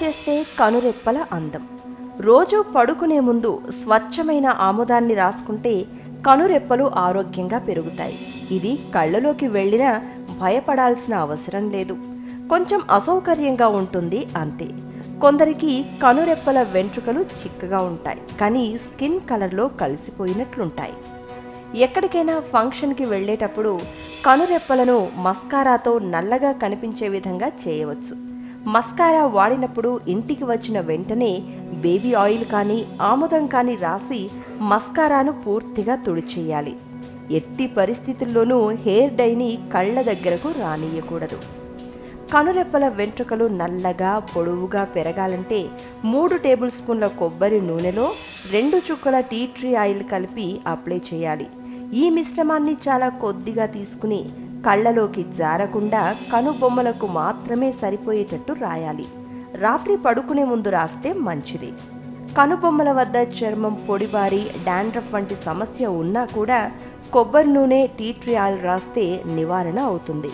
చేస్తే కనురెప్పల అందం. రోజు పడుకునే ముందు స్వచ్ఛమైన ఆముదాన్ని రాసుకుంటే కనురెప్పలు ఆరోగ్యంగా పెరుగుతాయి. ఇది కళ్ళలోకి వెళ్ళినా భయపడాల్సిన అవసరం లేదు. కొంచెం అసౌకర్యంగా ఉంటుంది అంతే. కొందరికి కనురెప్పల వెంట్రుకలు చిక్కగా ఉంటాయి, కానీ స్కిన్ కలర్లో కలిసిపోయినట్లుంటాయి. ఎక్కడికైనా ఫంక్షన్కి వెళ్ళేటప్పుడు కనురెప్పలను మస్కారాతో నల్లగా కనిపించే విధంగా చేయవచ్చు. మస్కారా వాడినప్పుడు ఇంటికి వచ్చిన వెంటనే బేబీ ఆయిల్ కానీ ఆముదం కానీ రాసి మస్కారాను పూర్తిగా తుడిచేయాలి. ఎట్టి పరిస్థితుల్లోనూ హెయిర్ డైని కళ్ళ దగ్గరకు రానియకూడదు. కనురెప్పల వెంట్రుకలు నల్లగా పొడవుగా పెరగాలంటే 3 టేబుల్ స్పూన్ల కొబ్బరి నూనెలో 2 చుక్కల టీ ట్రీ ఆయిల్ కలిపి అప్లై చేయాలి. ఈ మిశ్రమాన్ని చాలా కొద్దిగా తీసుకుని కళ్ళలోకి జారకుండా కనుబొమ్మలకు మాత్రమే సరిపోయేటట్టు రాయాలి. రాత్రి పడుకునే ముందు రాస్తే మంచిది. కనుబొమ్మల వద్ద చర్మం పొడిబారి డాండ్రఫ్ వంటి సమస్య ఉన్నా కూడా కొబ్బరి నూనె టీ ట్రీ ఆయిల్ రాస్తే నివారణ అవుతుంది.